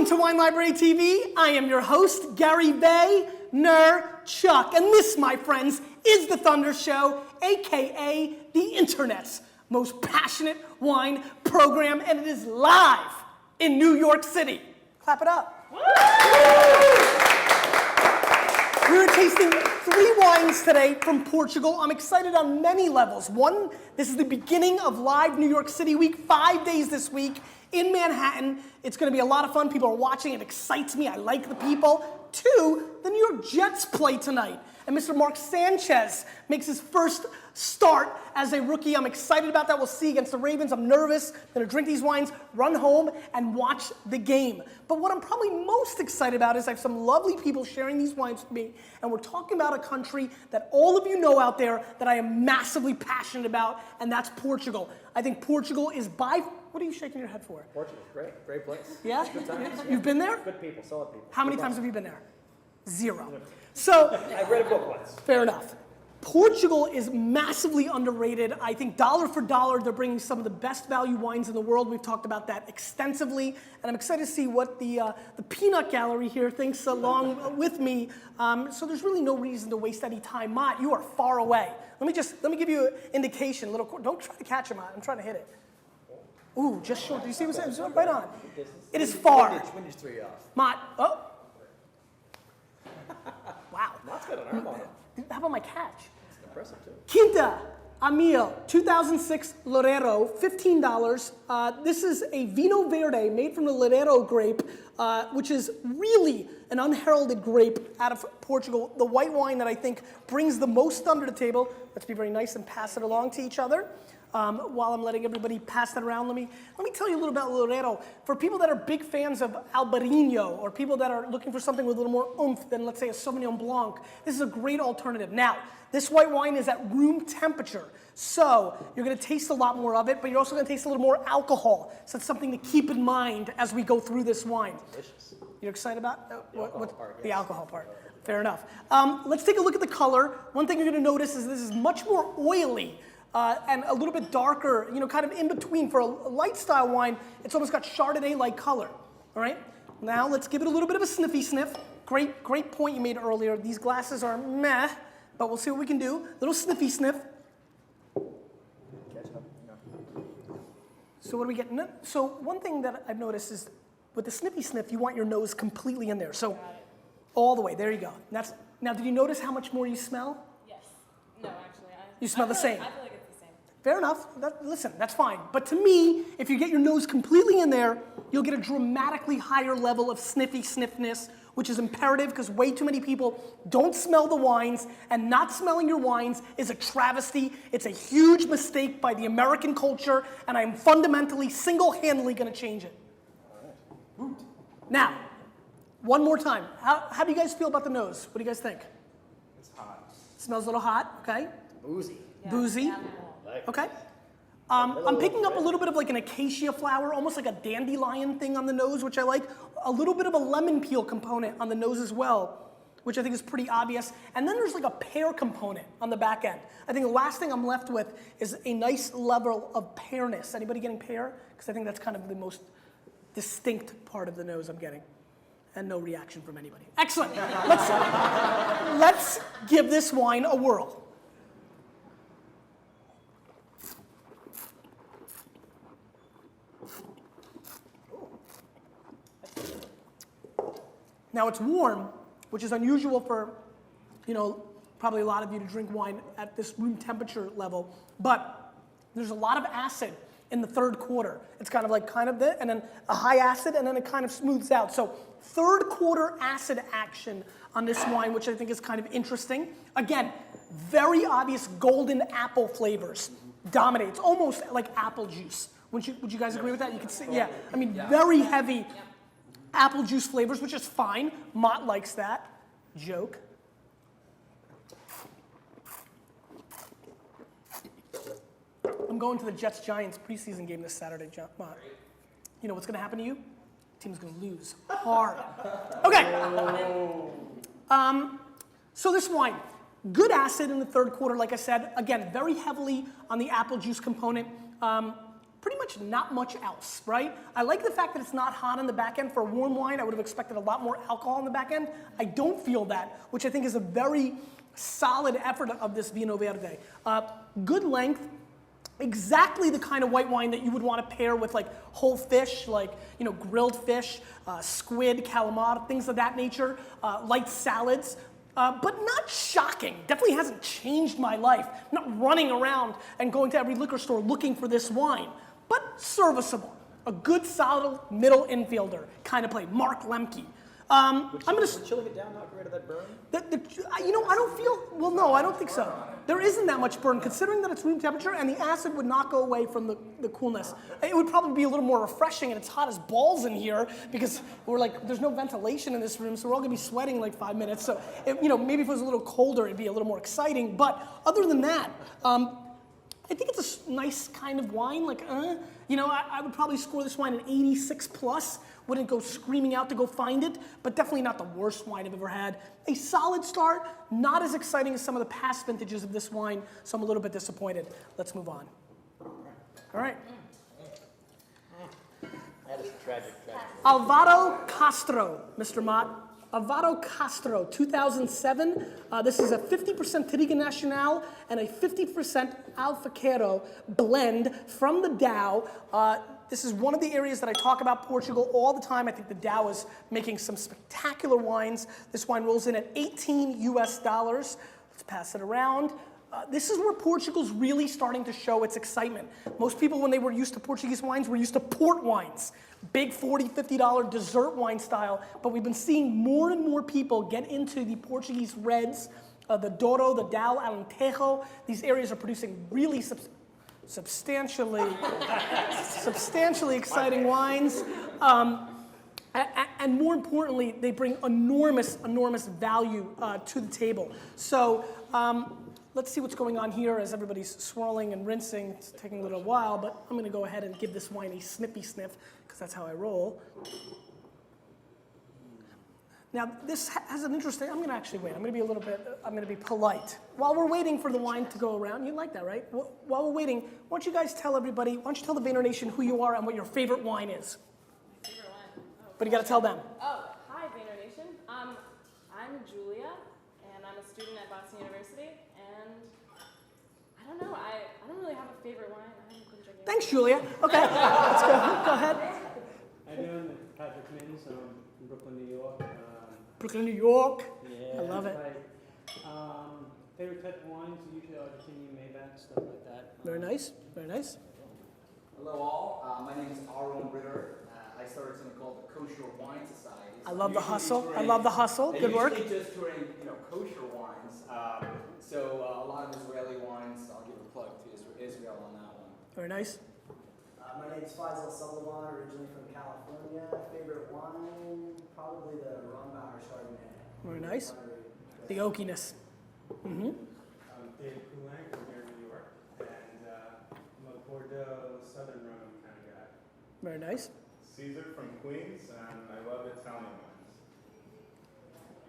to Wine Library TV. I am your host, Gary Vaynerchuk. And this, my friends, is the Thunder Show, aka the internet's most passionate wine program, and it is live in New York City. Clap it up. We're tasting 3 wines today from Portugal. I'm excited on many levels. One, this is the beginning of live New York City week, 5 days this week in Manhattan. It's gonna be a lot of fun. People are watching, it excites me, I like the people. 2, the New York Jets play tonight. And Mr. Mark Sanchez makes his first start as a rookie. I'm excited about that. We'll see against the Ravens. I'm nervous. I'm gonna drink these wines, run home, and watch the game. But what I'm probably most excited about is I have some lovely people sharing these wines with me, and we're talking about a country that all of you know out there that I am massively passionate about, and that's Portugal. I think Portugal is by, what are you shaking your head for? Portugal's great, great place. Yeah? Good times. You've been there? Good people, solid people. How many times have you been there? 0. So, I read a book once. fair enough. Portugal is massively underrated. I think dollar for dollar, they're bringing some of the best value wines in the world. We've talked about that extensively, and I'm excited to see what the peanut gallery here thinks along with me. So there's really no reason to waste any time. Mott, you are far away. Let me give you an indication. Don't try to catch it, Mott. I'm trying to hit it. Ooh, just short. Do you see what I'm saying? Right on. It is far. Windage 3 off. Mott, oh. Wow. That's got an arm on it. How about my catch? It's impressive too. Quinta, Ameal, 2006 Loureiro, $15. This is a Vinho Verde made from the Loureiro grape, which is really an unheralded grape out of Portugal. The white wine that I think brings the most under the table. Let's be very nice and pass it along to each other. While I'm letting everybody pass that around, let me tell you a little about Loureiro. For people that are big fans of Albarino, or people that are looking for something with a little more oomph than, let's say, a Sauvignon Blanc, this is a great alternative. Now, this white wine is at room temperature, so you're gonna taste a lot more of it, but you're also gonna taste a little more alcohol. So it's something to keep in mind as we go through this wine. Delicious. You're excited about The alcohol part. Fair enough. Let's take a look at the color. One thing you're gonna notice is this is much more oily and a little bit darker, kind of in between. For a light style wine, it's almost got Chardonnay-like color, all right? Now let's give it a little bit of a sniffy sniff. Great point you made earlier. These glasses are meh, but we'll see what we can do. Little sniffy sniff. So what do we get? So one thing that I've noticed is with the sniffy sniff, you want your nose completely in there. So all the way, there you go. Now, did you notice how much more you smell? Yes. No, actually. You smell the same. I feel like it's the same. Fair enough. Listen, that's fine. But to me, if you get your nose completely in there, you'll get a dramatically higher level of sniffy sniffness, which is imperative because way too many people don't smell the wines, and not smelling your wines is a travesty. It's a huge mistake by the American culture, and I'm fundamentally, single-handedly going to change it. All right. Now, one more time. How do you guys feel about the nose? What do you guys think? It's hot. It smells a little hot, okay? Boozy. Yeah. Boozy. Yeah. Okay. I'm picking up a little bit of like an acacia flower, almost like a dandelion thing on the nose, which I like. A little bit of a lemon peel component on the nose as well, which I think is pretty obvious. And then there's like a pear component on the back end. I think the last thing I'm left with is a nice level of pearness. Anybody getting pear? Because I think that's kind of the most distinct part of the nose I'm getting. And no reaction from anybody. Excellent. Let's give this wine a whirl. Now it's warm, which is unusual for, probably a lot of you to drink wine at this room temperature level, but there's a lot of acid in the third quarter. It's kind of and then a high acid, and then it kind of smooths out. So third quarter acid action on this wine, which I think is kind of interesting. Again, very obvious golden apple flavors dominate. It's almost like apple juice. Would you guys agree with that? You can see, yeah. I mean, very heavy apple juice flavors, which is fine. Mott likes that. Joke. I'm going to the Jets-Giants preseason game this Saturday, Mott. You know what's going to happen to you? The team's going to lose hard. Okay. So this wine, good acid in the third quarter, like I said. Again, very heavily on the apple juice component. pretty much not much else, right? I like the fact that it's not hot on the back end. For a warm wine, I would have expected a lot more alcohol on the back end. I don't feel that, which I think is a very solid effort of this Vino Verde. Good length, exactly the kind of white wine that you would want to pair with like whole fish, like grilled fish, squid, calamari, things of that nature, light salads. But not shocking. Definitely hasn't changed my life. I'm not running around and going to every liquor store looking for this wine. But serviceable. A good, solid middle infielder kind of play. Mark Lemke. Would chilling it down not get rid of that burn? I don't feel, well, no, I don't think so. There isn't that much burn, considering that it's room temperature, and the acid would not go away from the coolness. It would probably be a little more refreshing, and it's hot as balls in here, because there's no ventilation in this room, so we're all gonna be sweating like 5 minutes. So, maybe if it was a little colder, it'd be a little more exciting. But other than that, I think it's a nice kind of wine. I would probably score this wine an 86 plus. Wouldn't go screaming out to go find it, but definitely not the worst wine I've ever had. A solid start, not as exciting as some of the past vintages of this wine, so I'm a little bit disappointed. Let's move on. All right. That is tragic. Alvaro Castro, Mr. Mott. Alvaro Castro, 2007. This is a 50% Teriga Nacional and a 50% Alfaquero blend from the Dow. This is one of the areas that I talk about Portugal all the time. I think the Dow is making some spectacular wines. This wine rolls in at $18 US. Let's pass it around. This is where Portugal's really starting to show its excitement. Most people, when they were used to Portuguese wines, were used to port wines. Big $40, $50 dessert wine style. But we've been seeing more and more people get into the Portuguese reds, the Douro, the Dow, Alentejo. These areas are producing really substantially exciting wines. And more importantly, they bring enormous value to the table. So let's see what's going on here as everybody's swirling and rinsing. It's taking a little while, but I'm gonna go ahead and give this wine a snippy sniff, because that's how I roll. Now this has an interesting, I'm gonna actually wait. I'm gonna be polite. While we're waiting for the wine to go around, you like that, right? While we're waiting, why don't you guys tell everybody, why don't you tell the Vayner Nation who you are and what your favorite wine is? My favorite wine. Oh, But you gotta tell them. Oh, hi, Vayner Nation. I'm Julia, and I'm a student at Boston University, and I don't know, I don't really have a favorite wine. I haven't been drinking. Thanks, Julia. Okay, let's go. Go ahead. How you doing? Patrick Mittens, I'm from Brooklyn, New York. Brooklyn, New York. Yeah, I love it. Right. Favorite type of wines, usually Argentinian, Maybach, stuff like that. Very nice, very nice. Hello all, my name is Aaron Ritter. I started something called the Kosher Wine Society. I love the hustle. I love the hustle. Good work. Usually just touring, kosher wines. So a lot of Israeli wines. I'll give a plug to Israel on that one. Very nice. My name's Faisal Sullivan, originally from California. Favorite wine, probably the Rombauer Chardonnay. Very nice. The oakiness. Mm-hmm. I'm David Coulang from here in New York, and I'm a Bordeaux Southern Rhone kind of guy. Very nice. Caesar from Queens, and I love Italian wines.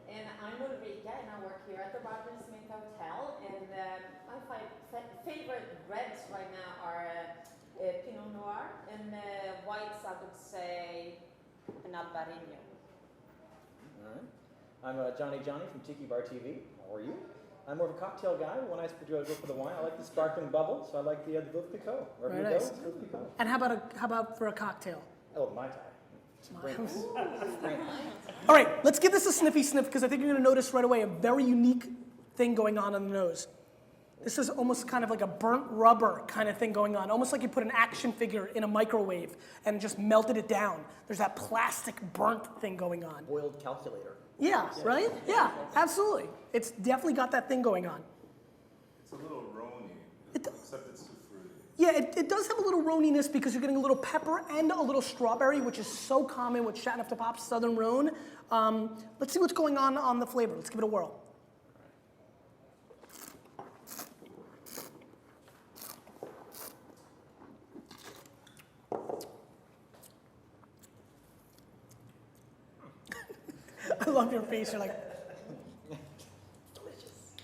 And I'm Ulrika, and I work here at the Roger Smith Hotel. And my favorite reds right now are Pinot Noir, and whites I would say an Albarino. All right. I'm Johnny from Tiki Bar TV. How are you? I'm more of a cocktail guy. When I go for the wine, I like the sparkling bubble, so I like the Veuve Clicquot. Wherever Very you nice. go, Veuve Clicquot. And how about for a cocktail? Oh, Mai Tai. All right, let's give this a sniffy sniff, because I think you're going to notice right away a very unique thing going on the nose. This is almost kind of like a burnt rubber kind of thing going on, almost like you put an action figure in a microwave and just melted it down. There's that plastic burnt thing going on. Boiled calculator. Yeah, right? Yeah, absolutely. It's definitely got that thing going on. It's a little rony, It- except it's too fruity. Yeah, it does have a little roniness, because you're getting a little pepper and a little strawberry, which is so common with Chateauneuf de Pape Southern Rhone. Let's see what's going on the flavor. Let's give it a whirl. I love your face. You're like, delicious.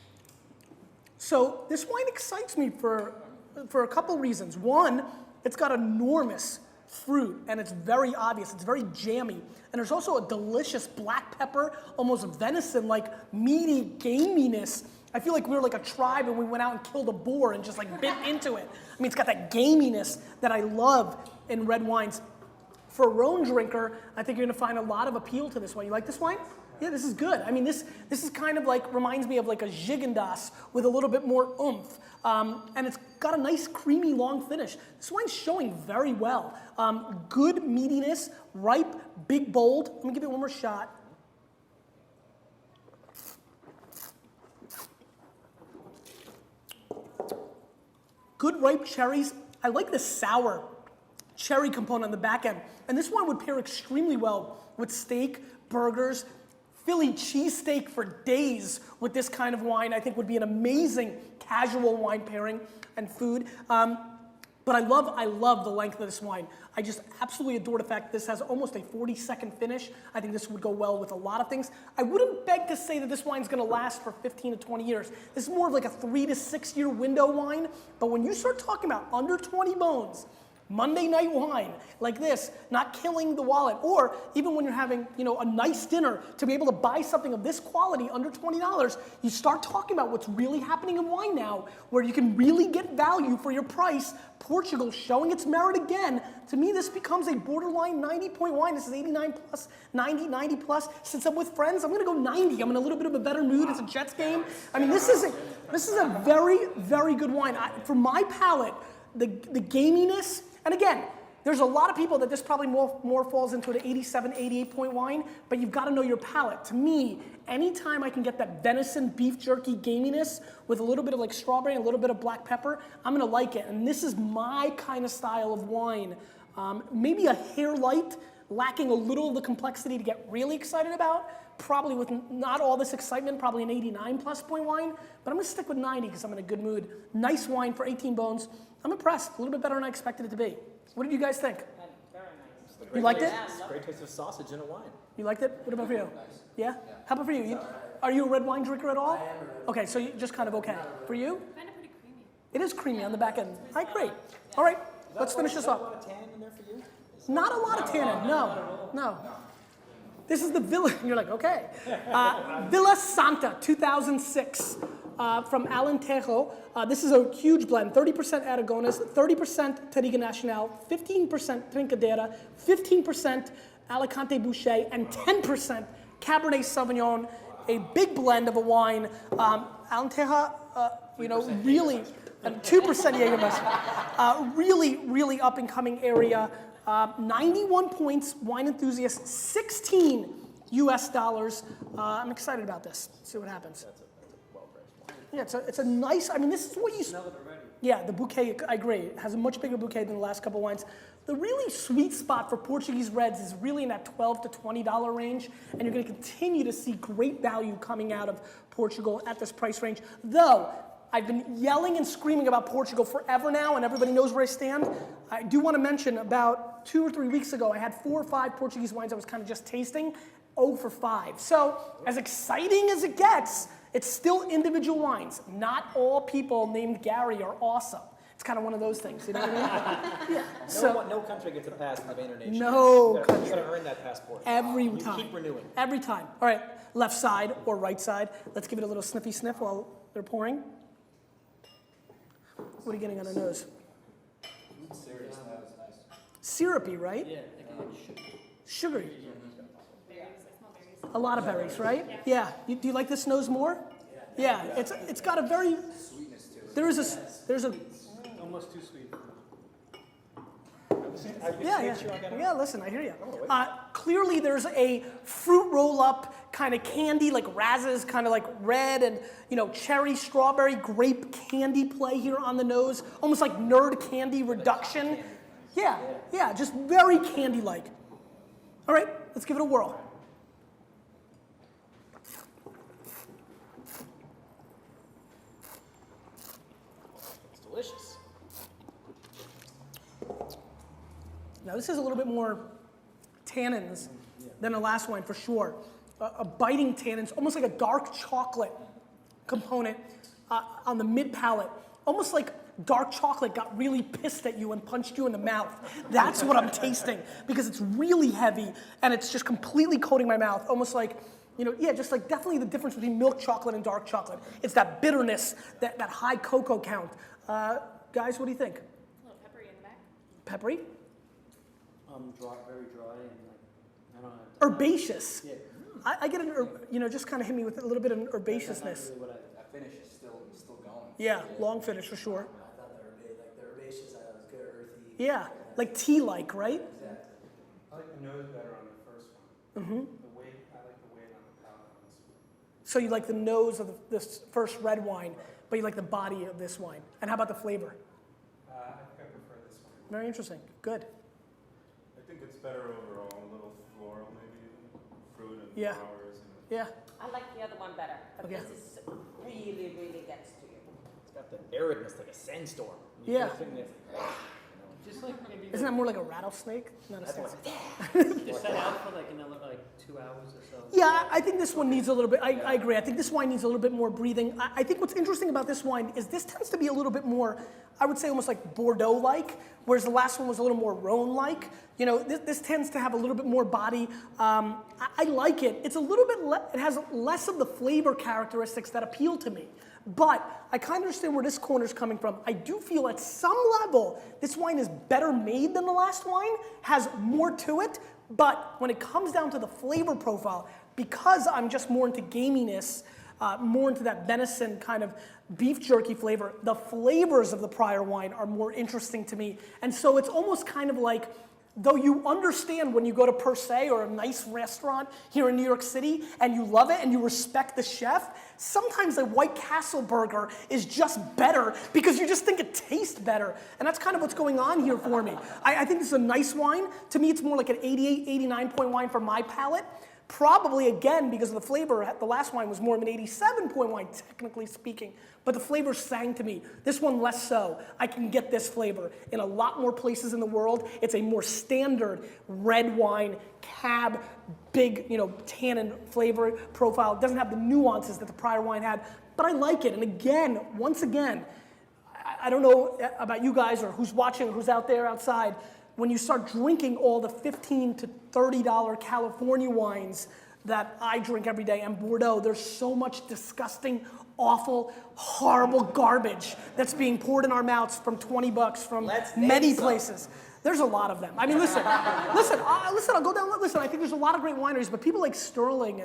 So this wine excites me for a couple reasons. One, It's got enormous fruit, and it's very obvious. It's very jammy. And there's also a delicious black pepper, almost venison-like meaty gaminess. I feel like we were like a tribe and we went out and killed a boar and just like bit into it. I mean, it's got that gaminess that I love in red wines. For a Rhone drinker, I think you're gonna find a lot of appeal to this wine. You like this wine? Yeah, this is good. I mean, this is kind of like, reminds me of like a Gigondas with a little bit more oomph. And it's got a nice creamy long finish. This wine's showing very well. Good meatiness, ripe, big, bold. Let me give it one more shot. Good ripe cherries. I like the sour cherry component on the back end. And this wine would pair extremely well with steak, burgers, Philly cheesesteak for days with this kind of wine. I think would be an amazing casual wine pairing and food. But I love the length of this wine. I just absolutely adore the fact that this has almost a 40-second finish. I think this would go well with a lot of things. I wouldn't beg to say that this wine's gonna last for 15 to 20 years. This is more of like a 3 to 6 year window wine. But when you start talking about under 20 bones, Monday night wine like this, not killing the wallet, or even when you're having, you know, a nice dinner, to be able to buy something of this quality under $20, you start talking about what's really happening in wine now, where you can really get value for your price. Portugal showing its merit again. To me, this becomes a borderline 90-point wine. This is 89 plus, 90 plus. Since I'm with friends, I'm gonna go 90. I'm in a little bit of a better mood. It's a Jets game. I mean, this is a very, very good wine. For my palate, the gaminess. And again, there's a lot of people that this probably more falls into an 87, 88-point wine, but you've got to know your palate. To me, anytime I can get that venison beef jerky gaminess with a little bit of like strawberry and a little bit of black pepper, I'm gonna like it. And this is my kind of style of wine. Maybe a hair light, lacking a little of the complexity to get really excited about. Probably with not all this excitement, probably an 89 plus point wine, but I'm gonna stick with 90 because I'm in a good mood. Nice wine for 18 bones. I'm impressed, a little bit better than I expected it to be. What did you guys think? Very nice. You liked it? Great taste of sausage in a wine. You liked it? What about for you? Yeah? How about for you? Are you a red wine drinker at all? I am a red wine. Okay, so you just kind of okay. For you? Kind of pretty creamy. It is creamy on the back end. All right, great. All right, let's finish this Is that a up. lot of tannin in there for you? Not a lot of tannin, no. This is the Vila, you're like, okay. Vila Santa, 2006, from Alentejo. This is a huge blend, 30% Aragones, 30% Terriga Nacional, 15% Trincadeira, 15% Alicante Boucher, and 10% Cabernet Sauvignon, a big blend of a wine. Alentejo, really, and 2% Jägermeister. Really up and coming area. 91 points, wine enthusiast, 16 US dollars. I'm excited about this. Let's see what happens. That's a well-priced wine. Yeah, it's a nice, I mean, this is what you smell it already. Yeah, the bouquet, I agree. It has a much bigger bouquet than the last couple wines. The really sweet spot for Portuguese reds is really in that $12 to $20 range, and you're gonna continue to see great value coming out of Portugal at this price range. Though, I've been yelling and screaming about Portugal forever now, and everybody knows where I stand. I do want to mention about 2 or 3 weeks ago, I had 4 or 5 Portuguese wines I was kind of just tasting, 0 for 5. So, as exciting as it gets, it's still individual wines. Not all people named Gary are awesome. It's kind of one of those things, you know what I mean? Yeah. No country gets a pass in the Vayner Nation. No You country. gotta earn that passport. Every You time. keep renewing. Every time. All right, left side or right side. Let's give it a little sniffy sniff while they're pouring. What are you getting on the nose? Serious, that was nice. Syrupy, right? Yeah, Sugary. Berries. I smell berries. A lot of berries, right? Yeah. Do you like this nose more? Yeah. It's got a very. Sweetness to it. There's a. Almost too sweet. Yeah. Listen, I hear you. Clearly, there's a fruit roll-up kind of candy, like Raz's, kind of like red and cherry, strawberry, grape candy play here on the nose, almost like nerd candy reduction. Yeah, just very candy-like. All right, let's give it a whirl. It's delicious. Now this is a little bit more tannins than the last wine for sure. A biting tannins, almost like a dark chocolate component on the mid palate. Almost like dark chocolate got really pissed at you and punched you in the mouth. That's what I'm tasting because it's really heavy and it's just completely coating my mouth, almost like, just like definitely the difference between milk chocolate and dark chocolate. It's that bitterness, that high cocoa count. Guys, what do you think? A little peppery in the back. Peppery? Dry, very dry, and I don't know. Herbaceous. Yeah. I get just kind of hit me with a little bit of herbaceousness. Really what That finish is still going. Yeah, long finish for sure. I thought the herbaceous was good, earthy. Yeah, like tea-like, right? Exactly. I like the nose better on the first one. Mm-hmm. I like the weight on the palate on this one. So you like the nose of this first red wine, but you like the body of this wine. And how about the flavor? I think I prefer this one. Very interesting. Good. I think it's better overall, a little floral maybe, fruit and Yeah. flowers. And Yeah. I like the other one better, but Okay. this is really gets to you. It's got the aridness like a sandstorm. Yeah. just like maybe Isn't that more like a rattlesnake? Not a That's snake. what- just set out for like another 2 hours or so. Yeah, I think this one needs a little bit, I agree. I think this wine needs a little bit more breathing. I think what's interesting about this wine is this tends to be a little bit more, I would say almost like Bordeaux-like, whereas the last one was a little more Rhone-like. This tends to have a little bit more body. I like it. It's a little bit, it has less of the flavor characteristics that appeal to me. But I kind of understand where this corner's coming from. I do feel at some level, this wine is better made than the last wine, has more to it, but when it comes down to the flavor profile, because I'm just more into gaminess, more into that venison kind of beef jerky flavor, the flavors of the prior wine are more interesting to me. And so it's almost kind of like, though you understand when you go to Per Se or a nice restaurant here in New York City and you love it and you respect the chef, sometimes a White Castle burger is just better because you just think it tastes better. And that's kind of what's going on here for me. I think this is a nice wine. To me, it's more like an 88, 89 point wine for my palate. Probably, again, because of the flavor, the last wine was more of an 87 point wine, technically speaking. But the flavor sang to me. This one less so. I can get this flavor in a lot more places in the world. It's a more standard red wine, cab, big, tannin flavor profile. It doesn't have the nuances that the prior wine had, but I like it. And again, once again, I don't know about you guys or who's watching or who's out there outside, when you start drinking all the $15 to $30 California wines that I drink every day and Bordeaux, there's so much disgusting, awful, horrible garbage that's being poured in our mouths from $20 from many places. There's a lot of them. I mean, listen, I'll go down, listen, I think there's a lot of great wineries, but people like Sterling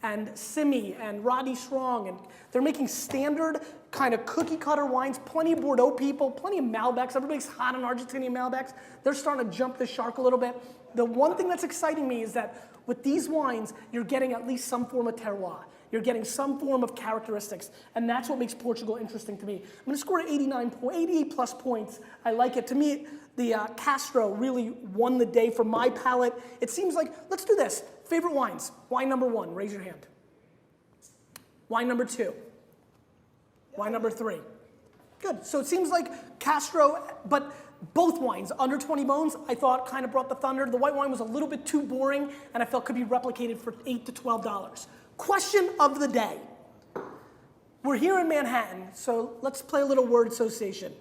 and Simi and Rodney Strong, and they're making standard kind of cookie cutter wines, plenty of Bordeaux people, plenty of Malbecs, everybody's hot on Argentinian Malbecs. They're starting to jump the shark a little bit. The one thing that's exciting me is that with these wines, you're getting at least some form of terroir. You're getting some form of characteristics, and that's what makes Portugal interesting to me. I'm going to score 88 plus points. I like it. To me, the Castro really won the day for my palate. It seems like, let's do this. Favorite wines. Wine number 1, raise your hand. Wine number 2. Wine number 3. Good. So it seems like Castro, but both wines, under 20 bones, I thought kind of brought the thunder. The white wine was a little bit too boring, and I felt could be replicated for $8 to $12. Question of the day. We're here in Manhattan, so let's play a little word association.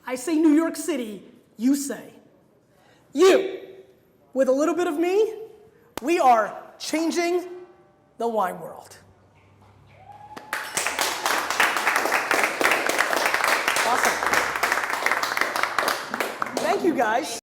I say New York City, you say. You, with a little bit of me, we are changing the wine world. Awesome. Thank you, guys.